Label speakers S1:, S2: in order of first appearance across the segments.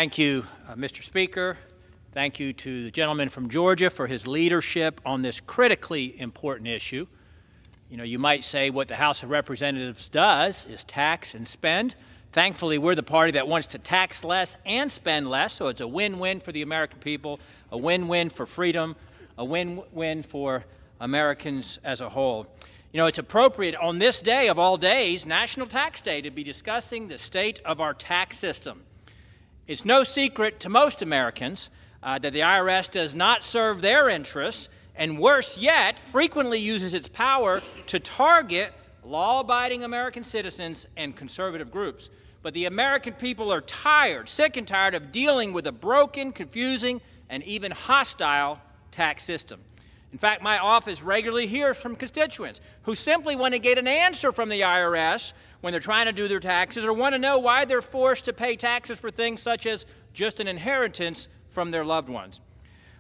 S1: Thank you, Mr. Speaker. Thank you to the gentleman from Georgia for his leadership on this critically important issue. You know, you might say what the House of Representatives does is tax and spend. Thankfully, we're the party that wants to tax less and spend less, so it's a win-win for the American people, a win-win for freedom, a win-win for Americans as a whole. You know, it's appropriate on this day of all days, National Tax Day, to be discussing the state of our tax system. It's no secret to most Americans that the IRS does not serve their interests, and worse yet, frequently uses its power to target law-abiding American citizens and conservative groups. But the American people are tired, sick and tired of dealing with a broken, confusing, and even hostile tax system. In fact, my office regularly hears from constituents who simply want to get an answer from the IRS when they're trying to do their taxes, or want to know why they're forced to pay taxes for things such as just an inheritance from their loved ones.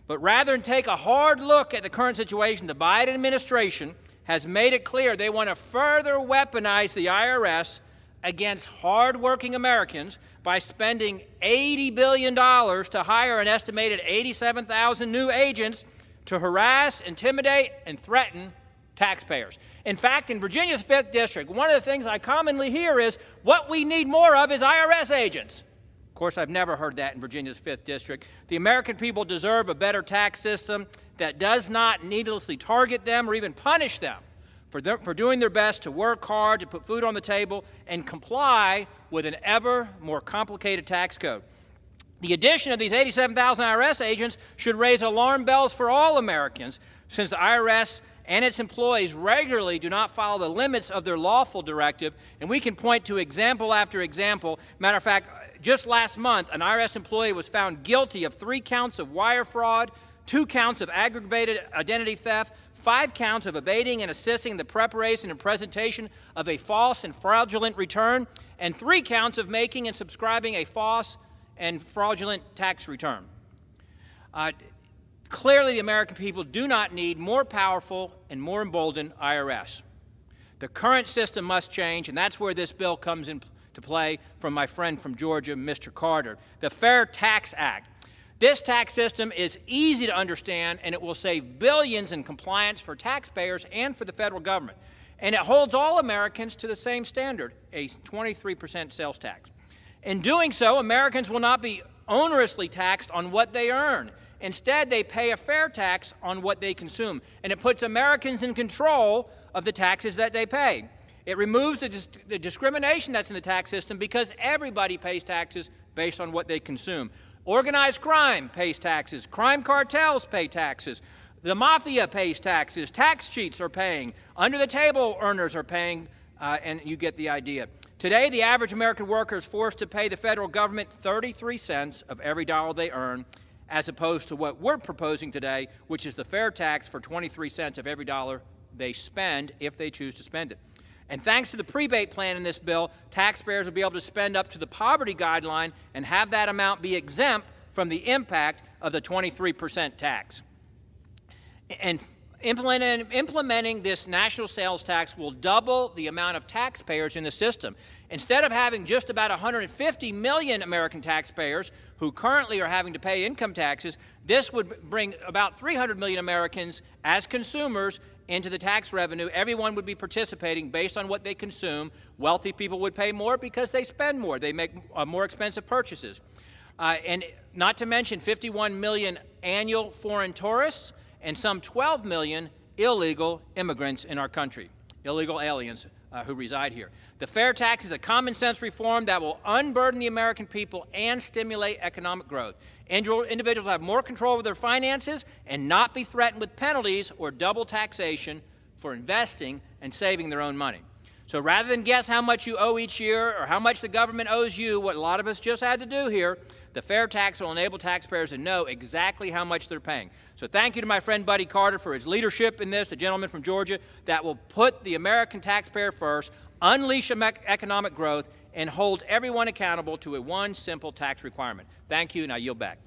S1: But rather than take a hard look at the current situation, the Biden administration has made it clear they want to further weaponize the IRS against hardworking Americans by spending $80 billion to hire an estimated 87,000 new agents to harass, intimidate, and threaten taxpayers. In fact, in Virginia's 5th District, one of the things I commonly hear is, what we need more of is IRS agents. Of course, I've never heard that in Virginia's 5th District. The American people deserve a better tax system that does not needlessly target them or even punish them for doing their best to work hard, to put food on the table, and comply with an ever more complicated tax code. The addition of these 87,000 IRS agents should raise alarm bells for all Americans, since the IRS and its employees regularly do not follow the limits of their lawful directive, and we can point to example after example. Matter of fact, just last month, an IRS employee was found guilty of 3 counts of wire fraud, 2 counts of aggravated identity theft, 5 counts of evading and assisting the preparation and presentation of a false and fraudulent return, and 3 counts of making and subscribing a false and fraudulent tax return. Clearly, the American people do not need more powerful and more emboldened IRS. The current system must change, and that's where this bill comes into play from my friend from Georgia, Mr. Carter. The Fair Tax Act. This tax system is easy to understand, and it will save billions in compliance for taxpayers and for the federal government. And it holds all Americans to the same standard, a 23% sales tax. In doing so, Americans will not be onerously taxed on what they earn. Instead, they pay a fair tax on what they consume, and it puts Americans in control of the taxes that they pay. It removes the discrimination that's in the tax system because everybody pays taxes based on what they consume. Organized crime pays taxes. Crime cartels pay taxes. The mafia pays taxes. Tax cheats are paying. Under-the-table earners are paying, and you get the idea. Today, the average American worker is forced to pay the federal government 33 cents of every dollar they earn, as opposed to what we're proposing today, which is the fair tax for 23 cents of every dollar they spend if they choose to spend it. And thanks to the prebate plan in this bill, taxpayers will be able to spend up to the poverty guideline and have that amount be exempt from the impact of the 23% tax. And implementing this national sales tax will double the amount of taxpayers in the system. Instead of having just about 150 million American taxpayers who currently are having to pay income taxes, this would bring about 300 million Americans as consumers into the tax revenue. Everyone would be participating based on what they consume. Wealthy people would pay more because they spend more. They make more expensive purchases. And not to mention 51 million annual foreign tourists and some 12 million illegal immigrants in our country, illegal aliens who reside here. The fair tax is a common sense reform that will unburden the American people and stimulate economic growth. Individuals will have more control over their finances and not be threatened with penalties or double taxation for investing and saving their own money. So rather than guess how much you owe each year or how much the government owes you, what a lot of us just had to do here, the fair tax will enable taxpayers to know exactly how much they're paying. So thank you to my friend Buddy Carter for his leadership in this, the gentleman from Georgia, that will put the American taxpayer first, unleash economic growth, and hold everyone accountable to one simple tax requirement. Thank you, and I yield back.